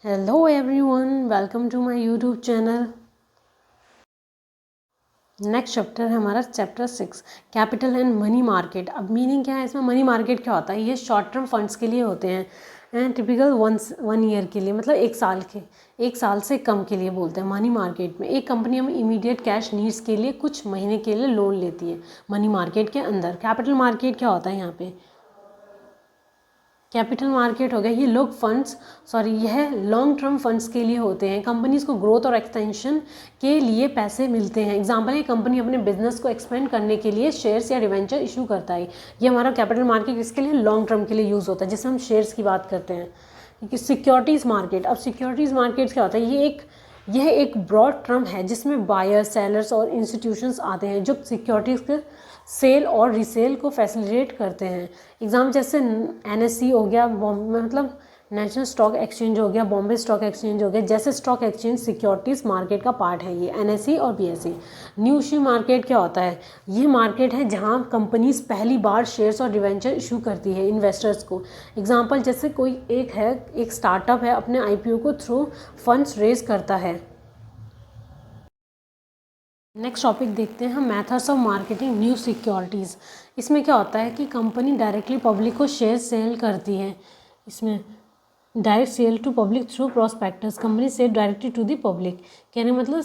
Hello everyone, welcome to my YouTube channel। Next chapter है हमारा chapter 6 capital and money market. अब meaning क्या है इसमें, मनी मार्केट क्या होता है? ये शॉर्ट टर्म फंड्स के लिए होते हैं, टिपिकल वन ईयर के लिए, मतलब एक साल से कम के लिए बोलते हैं मनी मार्केट में। एक कंपनी हमें इमीडिएट कैश नीड्स के लिए कुछ महीने के लिए लोन लेती है मनी मार्केट के अंदर। कैपिटल मार्केट क्या होता है यहाँ पे? कैपिटल मार्केट हो गया, ये लोग यह लॉन्ग टर्म फंड्स के लिए होते हैं। कंपनीज को ग्रोथ और एक्सटेंशन के लिए पैसे मिलते हैं। एग्जांपल है, कंपनी अपने बिजनेस को एक्सपेंड करने के लिए शेयर्स या डिवेंचर इशू करता है। ये हमारा कैपिटल मार्केट इसके लिए लॉन्ग टर्म के लिए यूज़ होता है, जिसमें हम शेयर्स की बात करते हैं। कि सिक्योरिटीज़ मार्केट, अब सिक्योरिटीज़ मार्केट क्या होता है? यह एक ब्रॉड टर्म है जिसमें बायर्स, सेलर्स और इंस्टीट्यूशंस आते हैं जो सिक्योरिटीज़ के सेल और रीसेल को फैसिलिटेट करते हैं। एग्जाम जैसे NSE हो गया, मतलब नेशनल स्टॉक एक्सचेंज हो गया, बॉम्बे स्टॉक एक्सचेंज हो गया, जैसे स्टॉक एक्सचेंज सिक्योरिटीज़ मार्केट का पार्ट है ये NSE और BSE। न्यू इश्यू मार्केट क्या होता है? ये मार्केट है जहां कंपनीज पहली बार शेयर्स और डिवेंचर इशू करती है इन्वेस्टर्स को। एग्जांपल जैसे कोई एक स्टार्टअप है, अपने IPO को थ्रू फंड्स रेज करता है। नेक्स्ट टॉपिक देखते हैं हम, methods of marketing new securities. इसमें क्या होता है कि कंपनी डायरेक्टली पब्लिक को शेयर सेल करती है। इसमें direct sale to public through prospectus, company sell directly to the public. कहने मतलब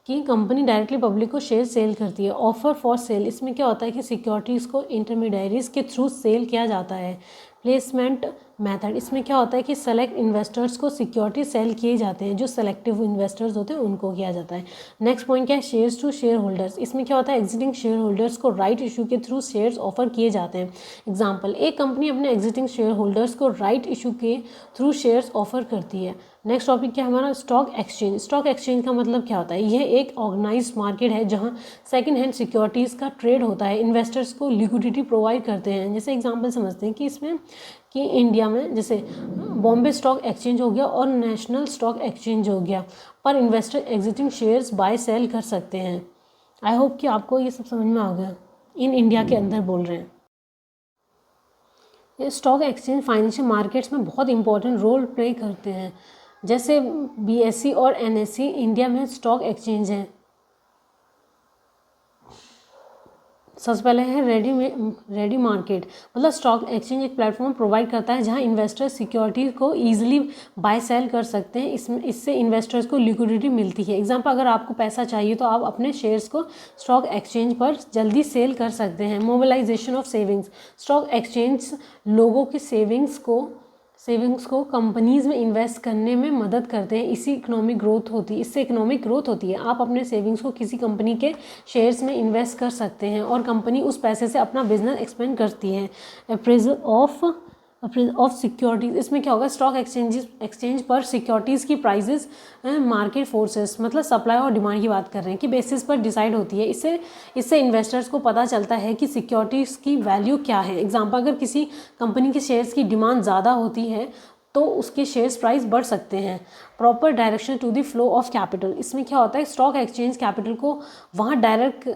कि कंपनी डायरेक्टली पब्लिक को शेयर सेल करती है। ऑफर फॉर सेल, इसमें क्या होता है कि सिक्योरिटीज़ को इंटरमीडियरीज के थ्रू सेल किया जाता है। प्लेसमेंट मेथड, इसमें क्या होता है कि सेलेक्ट इन्वेस्टर्स को सिक्योरिटी सेल किए जाते हैं, जो सेलेक्टिव इन्वेस्टर्स होते हैं उनको किया जाता है। नेक्स्ट पॉइंट क्या है? शेयर्स टू शेयर होल्डर्स, इसमें क्या होता है? एग्जिस्टिंग शेयर होल्डर्स को राइट इशू के थ्रू शेयर्स ऑफर किए जाते हैं। एग्जाम्पल, एक कंपनी अपने एग्जिस्टिंग शेयर होल्डर्स को राइट इशू के थ्रू शेयर्स ऑफर करती है। नेक्स्ट टॉपिक क्या है हमारा? Stock exchange. स्टॉक एक्सचेंज का मतलब क्या होता है? यह एक ऑर्गेनाइज्ड मार्केट है जहां सेकंड हैंड सिक्योरिटीज़ का ट्रेड होता है। इन्वेस्टर्स को लिक्विडिटी प्रोवाइड करते हैं। जैसे एग्जांपल समझते हैं कि इसमें कि इंडिया में जैसे बॉम्बे स्टॉक एक्सचेंज हो गया और नेशनल स्टॉक एक्सचेंज हो गया, पर investor existing shares buy sell कर सकते हैं। आई होप कि आपको ये सब समझ में आ गया। इन इंडिया के अंदर बोल रहे हैं। ये स्टॉक एक्सचेंज फाइनेंशियल मार्केट्स में बहुत इंपॉर्टेंट रोल प्ले करते हैं। जैसे BSE और NSE इंडिया में स्टॉक एक्सचेंज हैं। सबसे पहले है रेडी मार्केट, मतलब स्टॉक एक्सचेंज एक प्लेटफॉर्म प्रोवाइड करता है जहां इन्वेस्टर सिक्योरिटी को ईजिली बाय सेल कर सकते हैं। इससे इन्वेस्टर्स को लिक्विडिटी मिलती है। एग्जांपल, अगर आपको पैसा चाहिए तो आप अपने शेयर्स को स्टॉक एक्सचेंज पर जल्दी सेल कर सकते हैं। Mobilisation of savings, stock exchange लोगों की सेविंग्स को कंपनीज में इन्वेस्ट करने में मदद करते हैं। इससे इकोनॉमिक ग्रोथ होती है। आप अपने सेविंग्स को किसी कंपनी के शेयर्स में इन्वेस्ट कर सकते हैं और कंपनी उस पैसे से अपना बिजनेस एक्सपेंड करती है। अप्रेजल ऑफ सिक्योरिटीज़, इसमें क्या होगा? स्टॉक एक्सचेंज पर सिक्योरिटीज़ की प्राइजेस मार्केट फोर्सेस, मतलब सप्लाई और डिमांड की बात कर रहे हैं, कि बेसिस पर डिसाइड होती है। इससे इन्वेस्टर्स को पता चलता है कि सिक्योरिटीज़ की वैल्यू क्या है। एग्जांपल, अगर किसी कंपनी के शेयर्स की डिमांड ज़्यादा होती है तो उसके शेयर्स प्राइस बढ़ सकते हैं। Proper direction to the flow of capital, इसमें क्या होता है? स्टॉक एक्सचेंज कैपिटल को वहाँ डायरेक्ट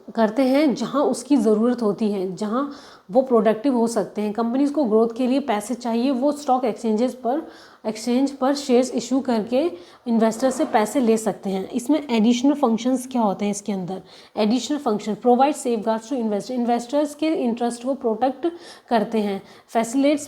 करते हैं जहां उसकी ज़रूरत होती है, जहां वो प्रोडक्टिव हो सकते हैं। कंपनीज को ग्रोथ के लिए पैसे चाहिए, वो स्टॉक एक्सचेंज पर शेयर्स इशू करके इन्वेस्टर से पैसे ले सकते हैं। इसमें एडिशनल फंक्शंस क्या होते हैं? इसके अंदर additional function provide safeguards to investors के इंटरेस्ट को प्रोटेक्ट करते हैं। फैसिलिटेट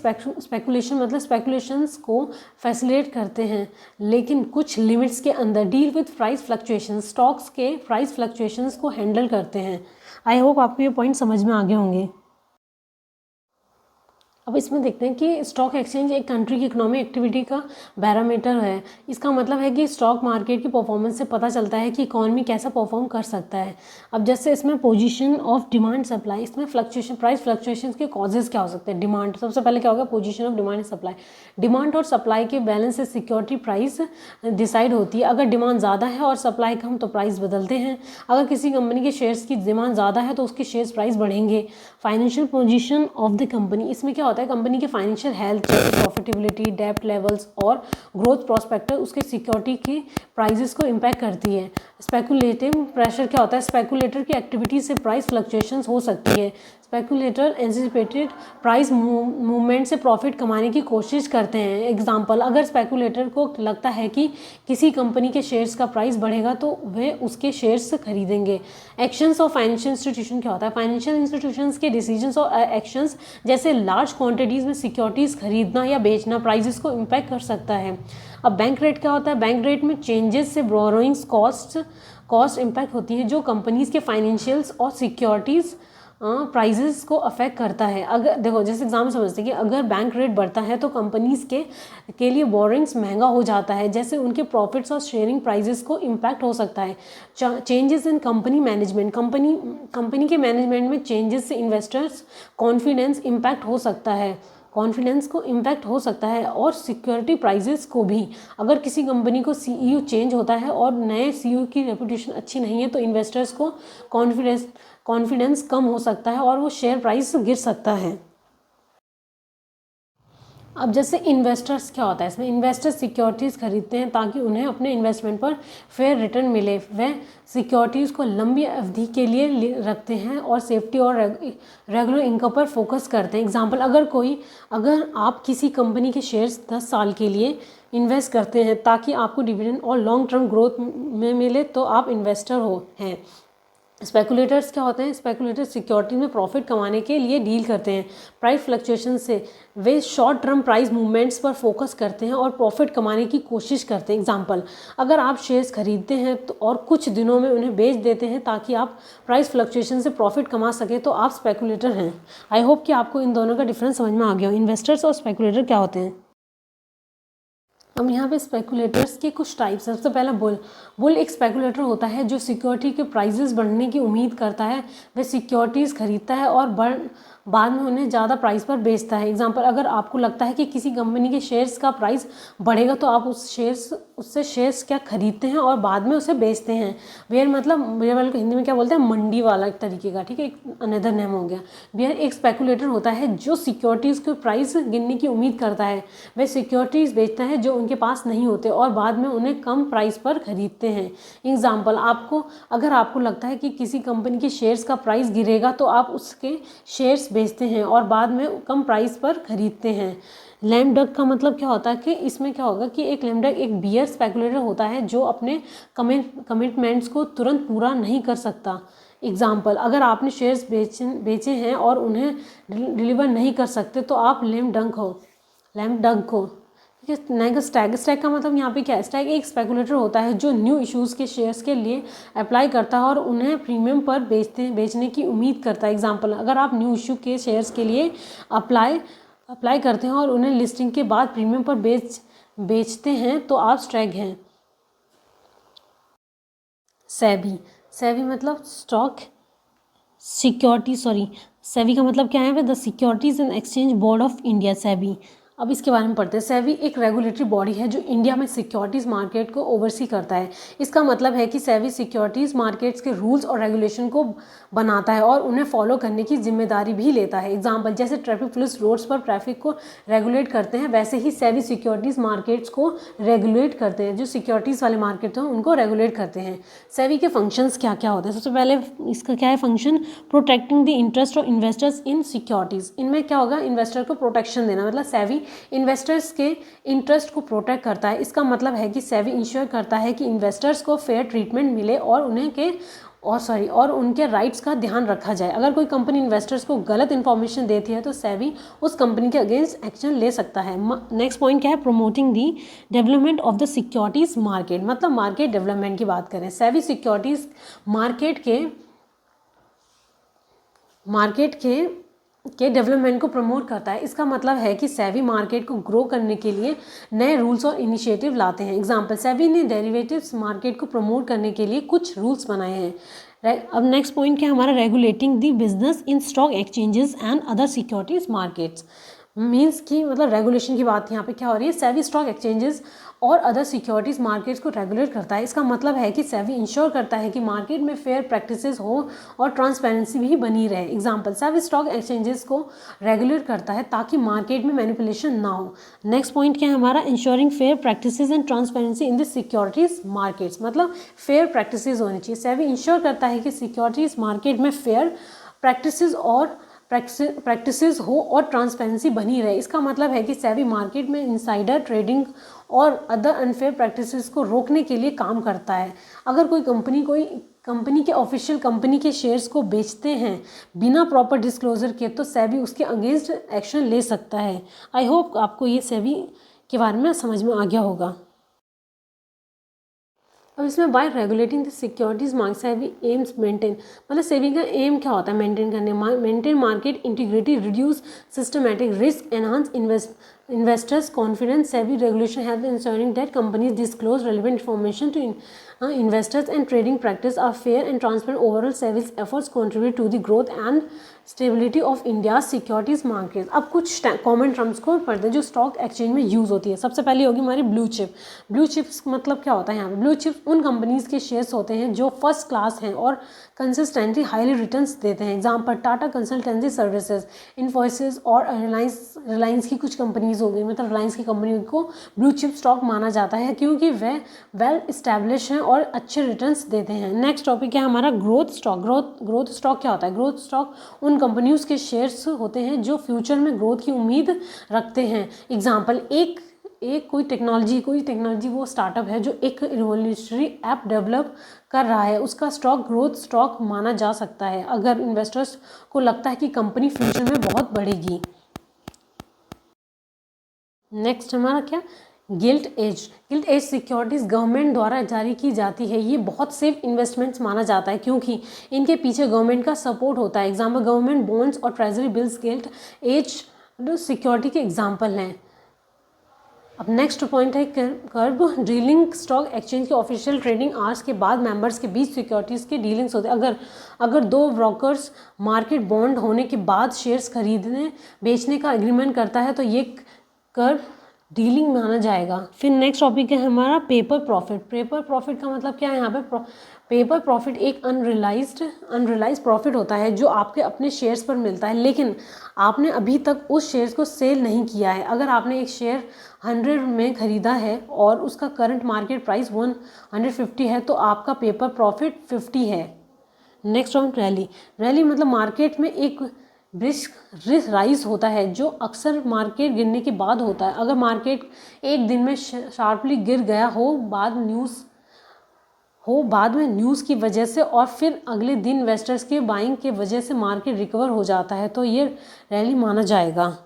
स्पेकुलेशन, मतलब स्पेकुलेशंस को फैसिलिटेट करते हैं, लेकिन कुछ लिमिट्स के अंदर। Deal with price fluctuation, stocks के प्राइस फ्लक्चुएशंस को हैंडल करते हैं। आई होप आपको ये पॉइंट समझ में आ गए होंगे। अब इसमें देखते हैं कि स्टॉक एक्सचेंज एक कंट्री की इकोनॉमिक एक्टिविटी का बैरोमीटर है। इसका मतलब है कि स्टॉक मार्केट की परफॉर्मेंस से पता चलता है कि इकॉनमी कैसा परफॉर्म कर सकता है। अब जैसे इसमें पोजीशन ऑफ डिमांड सप्लाई, इसमें प्राइस फ्लक्चुएशन के कॉजेज क्या हो सकते हैं? डिमांड, सबसे पहले क्या होगा? Position of demand and supply. Demand और सप्लाई के बैलेंस से सिक्योरिटी प्राइस डिसाइड होती है। अगर डिमांड ज़्यादा है और सप्लाई कम तो प्राइस बदलते हैं। अगर किसी कंपनी के शेयर्स की डिमांड ज़्यादा है तो उसके शेयर्स प्राइस बढ़ेंगे। Financial position of the company, इसमें क्या होता है? कंपनी के फाइनेंशियल हेल्थ, जैसे प्रॉफिटेबिलिटी, डेब्ट लेवल्स और ग्रोथ प्रोस्पेक्टर उसके सिक्योरिटी की प्राइजेस को इम्पैक्ट करती है। स्पेकुलेटिव प्रेशर क्या होता है? स्पेकुलेटर की एक्टिविटी से प्राइस फ्लक्चुएशंस हो सकती है। स्पेकुलेटर एंटिसिपेटेड प्राइस मूवमेंट से प्रॉफिट कमाने की कोशिश करते हैं। एग्जांपल, अगर स्पेकुलेटर को लगता है कि किसी कंपनी के शेयर्स का प्राइस बढ़ेगा तो वे उसके शेयर्स खरीदेंगे। एक्शंस ऑफ फाइनेंशियल इंस्टीट्यूशन क्या होता है? फाइनेंशियल इंस्टीट्यूशंस के डिसीजंस और एक्शंस जैसे लार्ज क्वांटिटीज़ में सिक्योरिटीज़ खरीदना या बेचना प्राइजेस को इम्पैक्ट कर सकता है। अब बैंक रेट क्या होता है? बैंक रेट में चेंजेस से बोरोइंग्स कॉस्ट इम्पैक्ट होती है जो कंपनीज के फाइनेंशियल्स और सिक्योरिटीज़ प्राइजेस को अफेक्ट करता है। अगर देखो, जैसे एग्जाम्पल समझते हैं कि अगर बैंक रेट बढ़ता है तो कंपनीज के लिए बोरिंग्स महंगा हो जाता है, जैसे उनके प्रॉफिट्स और शेयरिंग प्राइजेस को इम्पैक्ट हो सकता है। Changes in company management, company के मैनेजमेंट में चेंजेस से इन्वेस्टर्स कॉन्फिडेंस इम्पैक्ट हो सकता है, कॉन्फिडेंस को इम्पैक्ट हो सकता है और सिक्योरिटी प्राइजेस को भी। अगर किसी कंपनी को सीईओ चेंज होता है और नए सीईओ की रेपुटेशन अच्छी नहीं है तो इन्वेस्टर्स को कॉन्फिडेंस कम हो सकता है और वो शेयर प्राइस गिर सकता है। अब जैसे इन्वेस्टर्स क्या होता है? इसमें इन्वेस्टर्स सिक्योरिटीज़ खरीदते हैं ताकि उन्हें अपने इन्वेस्टमेंट पर फेयर रिटर्न मिले। वह सिक्योरिटीज़ को लंबी अवधि के लिए रखते हैं और सेफ्टी और रेगुलर इनकम पर फोकस करते हैं। एग्जांपल, अगर आप किसी कंपनी के शेयर्स 10 साल के लिए इन्वेस्ट करते हैं ताकि आपको डिविडेंड और लॉन्ग टर्म ग्रोथ में मिले तो आप इन्वेस्टर हैं। स्पेकुलेटर्स क्या होते हैं? स्पेकुलेटर्स सिक्योरिटी में प्रॉफिट कमाने के लिए डील करते हैं। प्राइस फ्लक्चुएशन से वे शॉर्ट टर्म प्राइस मूवमेंट्स पर फोकस करते हैं और प्रॉफिट कमाने की कोशिश करते हैं। एग्जांपल, अगर आप शेयर्स खरीदते हैं तो और कुछ दिनों में उन्हें बेच देते हैं ताकि आप प्राइस फ्लक्चुएशन से प्रॉफिट कमा सके तो आप स्पेकुलेटर हैं। आई होप कि आपको इन दोनों का डिफरेंस समझ में आ गया हो। इन्वेस्टर्स और स्पेकुलेटर क्या होते हैं? अब यहाँ पे स्पेकुलेटर्स के कुछ टाइप्स। सबसे पहला बुल एक स्पेकुलेटर होता है जो सिक्योरिटी के प्राइजेस बढ़ने की उम्मीद करता है। वह सिक्योरिटीज़ खरीदता है और बाद में उन्हें ज़्यादा प्राइस पर बेचता है। एग्जांपल, अगर आपको लगता है कि किसी कंपनी के शेयर्स का प्राइस बढ़ेगा तो आप उससे शेयर्स क्या खरीदते हैं और बाद में उसे बेचते हैं। बेयर मतलब, बेयर वाले को हिंदी में क्या बोलते हैं? मंडी वाला एक तरीके का, ठीक है, एक अनदर नेम हो गया। बेयर एक स्पेकुलेटर होता है जो सिक्योरिटीज़ के प्राइस गिनने की उम्मीद करता है। वह सिक्योरिटीज़ बेचता है जो उनके पास नहीं होते और बाद में उन्हें कम प्राइस पर खरीदते हैं। एग्जाम्पल, अगर आपको लगता है कि किसी कंपनी के शेयर्स का प्राइस गिरेगा तो आप उसके शेयर्स बेचते हैं और बाद में कम प्राइस पर खरीदते हैं। लैम डक का मतलब क्या होता है कि इसमें क्या होगा कि एक लैम डक एक बियर स्पेकुलेटर होता है जो अपने कमिटमेंट्स को तुरंत पूरा नहीं कर सकता। एग्जाम्पल, अगर आपने शेयर्स बेचे हैं और उन्हें डिलीवर नहीं कर सकते तो आप लैम डक हो। स्टैक का मतलब यहाँ पे क्या है? स्टैक एक स्पेकुलेटर होता है जो न्यू इश्यूज़ के शेयर्स के लिए अप्लाई करता है और उन्हें प्रीमियम पर बेचने की उम्मीद करता है। एग्जांपल, अगर आप न्यू इशू के शेयर्स के लिए अप्लाई करते हैं और उन्हें लिस्टिंग के बाद प्रीमियम पर बेचते हैं तो आप स्टैक हैं। सेबी मतलब सेबी का मतलब क्या है? The securities and exchange board of India, SEBI. अब इसके बारे में पढ़ते हैं। सेबी एक रेगुलेटरी बॉडी है जो इंडिया में सिक्योरिटीज़ मार्केट को ओवरसी करता है। इसका मतलब है कि सेबी सिक्योरिटीज़ मार्केट्स के रूल्स और रेगुलेशन को बनाता है और उन्हें फॉलो करने की जिम्मेदारी भी लेता है। एग्जांपल, जैसे ट्रैफिक पुलिस रोड्स पर ट्रैफिक को रेगुलेट करते हैं वैसे ही सेबी सिक्योरिटीज़ मार्केट्स को रेगुलेट करते हैं। जो सिक्योरिटीज़ वाले मार्केट हैं उनको रेगुलेट करते हैं। सेबी के फंक्शंस क्या क्या होते हैं? सबसे पहले इसका क्या है function? Protecting the interest of investors in securities. इनमें क्या होगा? इन्वेस्टर को प्रोटेक्शन देना, मतलब सेबी इन्वेस्टर्स के इंटरेस्ट को प्रोटेक्ट करता है। इसका मतलब है कि सेबी इंश्योर करता है कि इन्वेस्टर्स को फेयर ट्रीटमेंट मिले और उनके राइट्स का ध्यान रखा जाए। अगर कोई कंपनी इन्वेस्टर्स को गलत इन्फॉर्मेशन देती है तो सेबी उस कंपनी के अगेंस्ट एक्शन ले सकता है। नेक्स्ट पॉइंट क्या है? Promoting the development of the securities market, मतलब मार्केट डेवलपमेंट की बात करें। सेबी सिक्योरिटीज़ मार्केट के डेवलपमेंट को प्रमोट करता है। इसका मतलब है कि सेबी मार्केट को ग्रो करने के लिए नए रूल्स और इनिशिएटिव लाते हैं। एग्जांपल, सेबी ने डेरिवेटिव्स मार्केट को प्रमोट करने के लिए कुछ रूल्स बनाए हैं। अब नेक्स्ट पॉइंट क्या है हमारा? Regulating the business in stock exchanges and other securities markets. Means कि मतलब रेगुलेशन की बात यहाँ पे क्या हो रही है, सेबी स्टॉक एक्सचेंजेस और अदर सिक्योरिटीज़ मार्केट्स को रेगुलेट करता है। इसका मतलब है कि सेबी इंश्योर करता है कि मार्केट में फेयर प्रैक्टिसेस हो और ट्रांसपेरेंसी भी बनी रहे। एग्जांपल, सेबी स्टॉक एक्सचेंजेस को रेगुलेट करता है ताकि मार्केट में मैनिपुलेशन ना हो। नेक्स्ट पॉइंट क्या है हमारा, ensuring fair practices and transparency in the securities markets, मतलब फेयर प्रैक्टिसेस होनी चाहिए। सेबी इंश्योर करता है कि सिक्योरिटीज़ मार्केट में फेयर प्रैक्टिसेस हो और ट्रांसपेरेंसी बनी रहे। इसका मतलब है कि सेबी मार्केट में इनसाइडर ट्रेडिंग और अदर अनफेयर प्रैक्टिसेस को रोकने के लिए काम करता है। अगर कोई कंपनी के ऑफिशियल कंपनी के शेयर्स को बेचते हैं बिना प्रॉपर डिस्क्लोजर के, तो सेबी उसके अगेंस्ट एक्शन ले सकता है। आई होप आपको ये सेबी के बारे में समझ में आ गया होगा। अब इसमें bye regulating the securities market SEBI AIIMS maintain, मतलब सेबी का एम क्या होता है, मेंटेन करने, maintain market integrity, reduce systematic risk, enhance investors confidence. SEBI regulation helps ensuring that companies disclose relevant information to investors and trading practice are fair and transparent. Overall, SEBI's efforts contribute to the growth and stability of India securities market. अब कुछ common terms को पढ़ते हैं जो stock exchange में use होती है। सबसे पहले होगी हमारी ब्लू चिप। ब्लू चिप्स मतलब क्या होता है यहाँ पे, ब्लू चिप्स उन कंपनीज़ के शेयर्स होते हैं जो फर्स्ट क्लास हैं और कंसिस्टेंटली हाईली रिटर्न्स देते हैं। Example, Tata consultancy services, Infosys और रिलायंस की कुछ कंपनीज हो गई, मतलब रिलायंस की कंपनी को ब्लू चिप स्टॉक माना जाता है क्योंकि वह वेल इस्टेब्लिश हैं और अच्छे रिटर्न्स देते हैं। नेक्स्ट टॉपिक है हमारा ग्रोथ स्टॉक। ग्रोथ स्टॉक क्या होता है, ग्रोथ स्टॉक उन कंपनियों के शेयर्स होते हैं जो फ्यूचर में ग्रोथ की उम्मीद रखते हैं। एग्जाम्पल, कोई टेक्नोलॉजी वो स्टार्टअप है जो एक रिवोल्यूशनरी ऐप डेवलप कर रहा है, उसका स्टॉक ग्रोथ स्टॉक माना जा सकता है अगर इन्वेस्टर्स को लगता है कि कंपनी फ्यूचर में बहुत बढ़ेगी। नेक्स्ट हमारा क्या, गिल्ट एज सिक्योरिटीज़ गवर्नमेंट द्वारा जारी की जाती है। ये बहुत सेफ इन्वेस्टमेंट्स माना जाता है क्योंकि इनके पीछे गवर्नमेंट का सपोर्ट होता है। एग्जाम्पल, गवर्नमेंट बॉन्ड्स और treasury bills gilt edge security के एग्जाम्पल हैं। अब नेक्स्ट पॉइंट है कर्ब डीलिंग। स्टॉक एक्सचेंज के ऑफिशियल ट्रेडिंग आवर्स के बाद मेंबर्स के बीच सिक्योरिटीज़ के डीलिंग्स होते हैं। अगर दो ब्रोकर्स मार्केट बॉन्ड होने के बाद शेयर्स खरीदने बेचने का एग्रीमेंट करता है तो ये कर्ब डीलिंग माना जाएगा। फिर नेक्स्ट टॉपिक है हमारा पेपर प्रॉफिट। पेपर प्रॉफिट का मतलब क्या है यहाँ पे, पेपर प्रॉफिट एक अनरियलाइज्ड प्रॉफिट होता है जो आपके अपने शेयर्स पर मिलता है लेकिन आपने अभी तक उस शेयर्स को सेल नहीं किया है। अगर आपने एक शेयर 100 में ख़रीदा है और उसका करंट मार्केट प्राइस 150 है तो आपका पेपर प्रॉफिट 50 है। नेक्स्ट टॉपिक रैली मतलब मार्केट में एक रिस्क राइज होता है जो अक्सर मार्केट गिरने के बाद होता है। अगर मार्केट एक दिन में शार्पली गिर गया हो बाद में न्यूज़ की वजह से और फिर अगले दिन इन्वेस्टर्स के बाइंग के वजह से मार्केट रिकवर हो जाता है तो ये रैली माना जाएगा।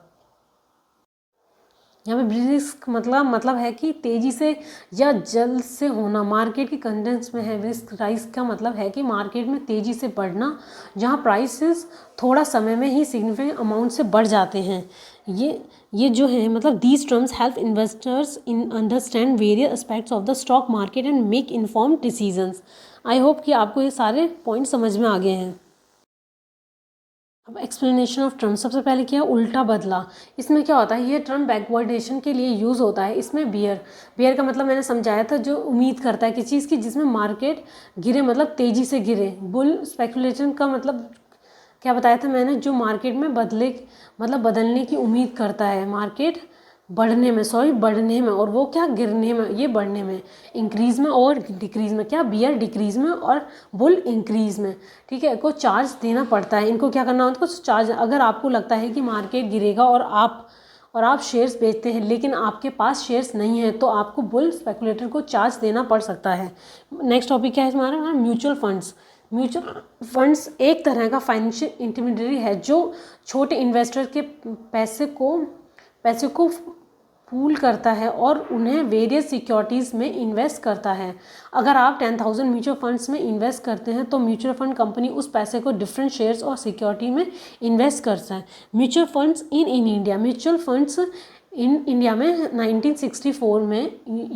यहाँ पे रिस्क मतलब है कि तेज़ी से या जल्द से होना, मार्केट के कंटेंट्स में है। रिस्क राइज का मतलब है कि मार्केट में तेज़ी से बढ़ना जहाँ प्राइसेस थोड़ा समय में ही सिग्निफिकेंट अमाउंट से बढ़ जाते हैं। ये जो है मतलब these terms help investors in understand various aspects of the stock market and make informed decisions. I hope कि आपको ये सारे पॉइंट समझ में आ गए हैं। अब एक्सप्लेनेशन ऑफ टर्म, सबसे पहले क्या, उल्टा बदला। इसमें क्या होता है, ये टर्म बैकवर्डेशन के लिए यूज़ होता है। इसमें बियर का मतलब मैंने समझाया था, जो उम्मीद करता है किसी चीज़ की जिसमें मार्केट गिरे, मतलब तेज़ी से गिरे। बुल स्पेकुलेशन का मतलब क्या बताया था मैंने, जो मार्केट में बदलने की उम्मीद करता है, मार्केट बढ़ने में, और वो क्या, गिरने में, ये बढ़ने में। इंक्रीज़ में और डिक्रीज़ में, क्या, बियर डिक्रीज़ में और बुल इंक्रीज़ में। ठीक है, को चार्ज देना पड़ता है। इनको क्या करना होता है, कुछ चार्ज। अगर आपको लगता है कि मार्केट गिरेगा और आप शेयर्स बेचते हैं लेकिन आपके पास शेयर्स नहीं है तो आपको बुल स्पेकुलेटर को चार्ज देना पड़ सकता है। नेक्स्ट टॉपिक क्या है हमारा, म्यूचुअल फंड्स एक तरह का फाइनेंशियल इंटरमीडियरी है जो छोटे इन्वेस्टर के पैसे को पूल करता है और उन्हें वेरियस सिक्योरिटीज़ में इन्वेस्ट करता है। अगर आप 10,000 म्यूचुअल फंड्स में इन्वेस्ट करते हैं तो म्यूचुअल फंड कंपनी उस पैसे को डिफरेंट शेयर्स और सिक्योरिटी में इन्वेस्ट करता है। म्यूचुअल फंड्स इन इंडिया में 1964 में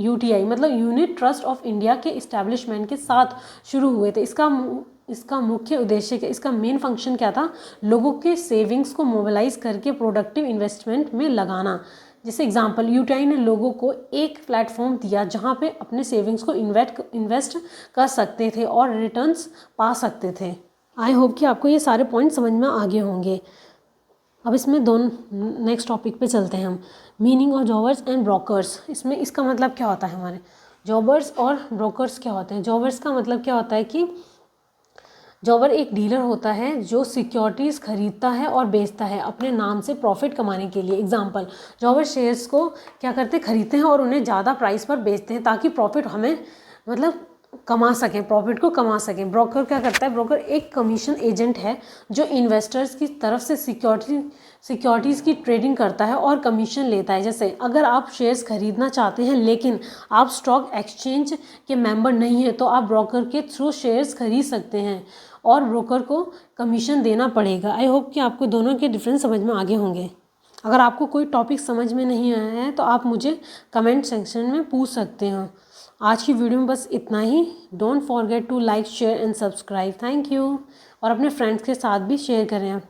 UTI मतलब यूनिट ट्रस्ट ऑफ इंडिया के इस्टेब्लिशमेंट के साथ शुरू हुए थे। इसका इसका मुख्य उद्देश्य क्या, इसका मेन फंक्शन क्या था, लोगों के सेविंग्स को मोबिलाइज करके प्रोडक्टिव इन्वेस्टमेंट में लगाना। जैसे एग्जांपल, यूटीआई ने लोगों को एक प्लेटफॉर्म दिया जहां पे अपने सेविंग्स को इन्वेस्ट कर सकते थे और रिटर्न्स पा सकते थे। आई होप कि आपको ये सारे पॉइंट समझ में आ गए होंगे। अब इसमें नेक्स्ट टॉपिक पे चलते हैं हम, meaning of jobbers and brokers. इसमें इसका मतलब क्या होता है, हमारे जॉबर्स और ब्रोकर्स क्या होते हैं। जॉबर्स का मतलब क्या होता है कि जॉबर एक डीलर होता है जो सिक्योरिटीज़ खरीदता है और बेचता है अपने नाम से प्रॉफिट कमाने के लिए। एग्जांपल, जॉबर शेयर्स को क्या करते हैं, खरीदते हैं और उन्हें ज़्यादा प्राइस पर बेचते हैं ताकि प्रॉफिट हमें मतलब कमा सकें, प्रॉफिट को कमा सकें। ब्रोकर क्या करता है, ब्रोकर एक कमीशन एजेंट है जो इन्वेस्टर्स की तरफ से सिक्योरिटीज़ की ट्रेडिंग करता है और कमीशन लेता है। जैसे अगर आप शेयर्स खरीदना चाहते हैं लेकिन आप स्टॉक एक्सचेंज के मेंबर नहीं हैं तो आप ब्रोकर के थ्रू शेयर्स खरीद सकते हैं और ब्रोकर को कमीशन देना पड़ेगा। आई होप कि आपको दोनों के डिफरेंस समझ में आगे होंगे। अगर आपको कोई टॉपिक समझ में नहीं आया है तो आप मुझे कमेंट सेक्शन में पूछ सकते हो। आज की वीडियो में बस इतना ही। Don't forget to like, share and subscribe. Thank you. और अपने फ्रेंड्स के साथ भी शेयर करें।